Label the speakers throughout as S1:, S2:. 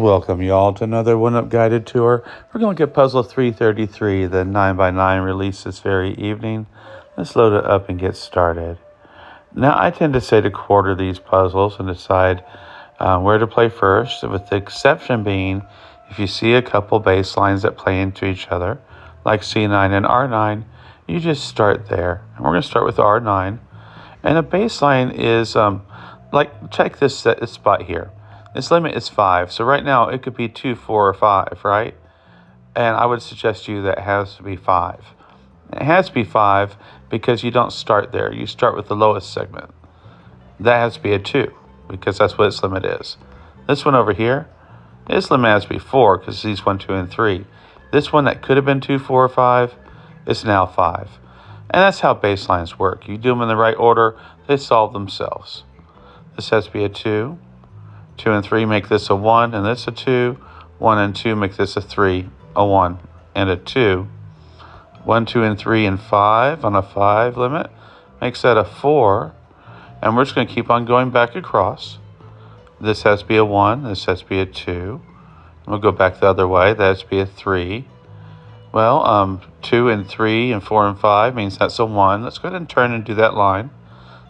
S1: Welcome y'all to another One Up guided tour. We're going to look at puzzle 333, the 9x9 release this very evening. Let's load it up and get started. Now I tend to say to quarter these puzzles and decide where to play first, with the exception being if you see a couple bass lines that play into each other, like C9 and R9, you just start there. And we're going to start with R9. And a bass line is, check this spot here. This limit is 5, so right now it could be 2, 4, or 5, right? And I would suggest to you that it has to be 5. It has to be 5 because you don't start there. You start with the lowest segment. That has to be a 2 because that's what its limit is. This one over here, its limit has to be 4 because these 1, 2, and 3. This one that could have been 2, 4, or 5 is now 5. And that's how bass lines work. You do them in the right order, they solve themselves. This has to be a 2. 2 and 3 make this a 1, and this a 2. 1 and 2 make this a 3, a 1, and a 2. 1, 2, and 3, and 5 on a 5 limit makes that a 4. And we're just going to keep on going back across. This has to be a 1. This has to be a 2. We'll go back the other way. That has to be a 3. Well, 2 and 3 and 4 and 5 means that's a 1. Let's go ahead and turn and do that line.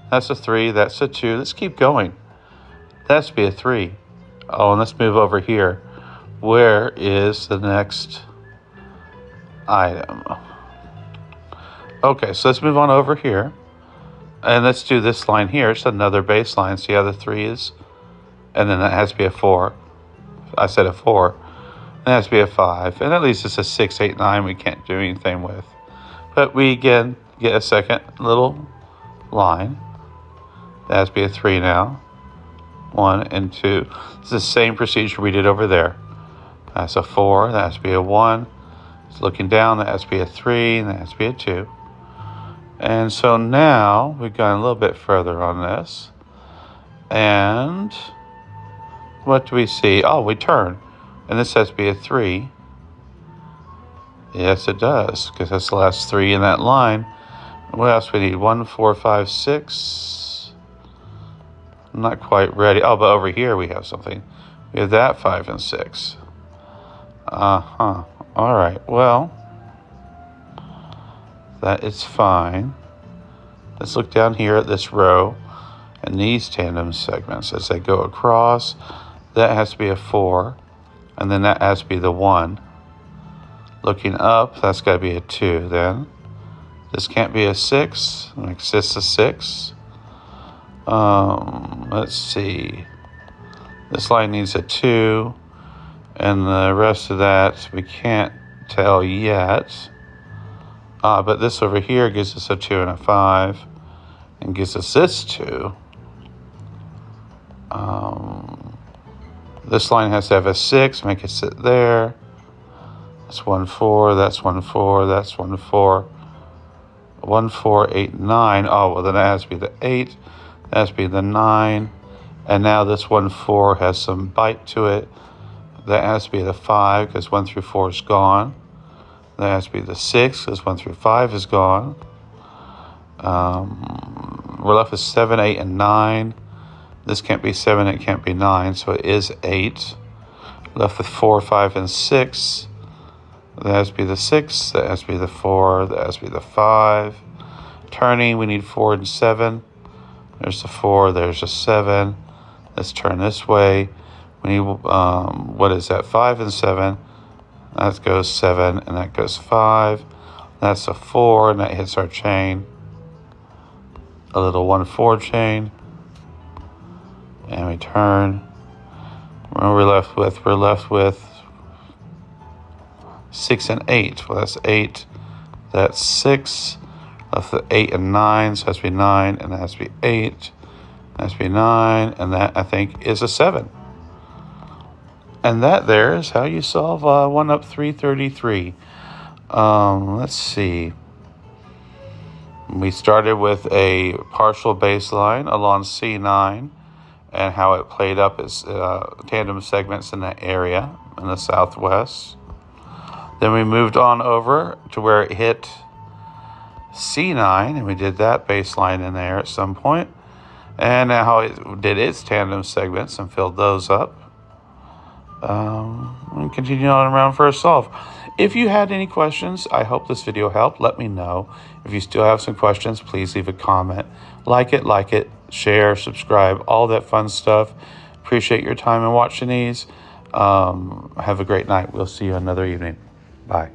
S1: That's a 3. That's a 2. Let's keep going. That has to be a 3. Oh, and let's move over here. Where is the next item? Okay, so let's move on over here. And let's do this line here. It's another bass line. See how the 3 is? And then that has to be a 4. I said a 4. That has to be a 5. And at least it's a 6, 8, 9 we can't do anything with. But we again get a second little line. That has to be a 3 now. 1 and 2. It's the same procedure we did over there. That's a 4. That has to be a 1. It's looking down. That has to be a 3. And that has to be a 2. And so now we've gone a little bit further on this. And what do we see? Oh, we turn. And this has to be a 3. Yes, it does, because that's the last 3 in that line. What else we need? 1, 4, 5, 6. I'm not quite ready. Oh, but over here we have something. We have that 5 and 6. All right. Well, that is fine. Let's look down here at this row and these tandem segments as they go across. That has to be a 4, and then that has to be the 1. Looking up, that's got to be a 2 then. This can't be a 6. Makes this a 6. Let's see. This line needs a 2, and the rest of that we can't tell yet. But this over here gives us a 2 and a 5, and gives us this 2. This line has to have a 6, make it sit there. That's 1, 4, that's 1, 4, that's 1, 4. 1, 4, 8, 9. Oh, well, then it has to be the 8. That has to be the 9. And now this 1, 4 has some bite to it. That has to be the 5 because 1 through 4 is gone. That has to be the 6 because 1 through 5 is gone. We're left with 7, 8, and 9. This can't be 7, it can't be 9, so it is 8. Left with 4, 5, and 6. That has to be the 6. That has to be the 4. That has to be the 5. Turning, we need 4 and 7. There's the 4, there's a 7. Let's turn this way. We need, what is that, 5 and 7. That goes 7, and that goes 5. That's a 4, and that hits our chain. A little 1, 4 chain. And we turn. What are we left with? We're left with 6 and 8. Well, that's 8. That's 6. Left with 8 and 9, so it has to be 9, and that has to be 8. That has to be 9, and that, I think, is a 7. And that there is how you solve One Up 333. Let's see. We started with a partial baseline along C9 and how it played up its tandem segments in that area in the southwest. Then we moved on over to where it hit C9, and we did that baseline in there at some point. And how it did its tandem segments and filled those up. and continue on around for a solve. If you had any questions, I hope this video helped. Let me know. If you still have some questions, please leave a comment. Like it, share, subscribe, all that fun stuff. Appreciate your time in watching these. Have a great night. We'll see you another evening. Bye.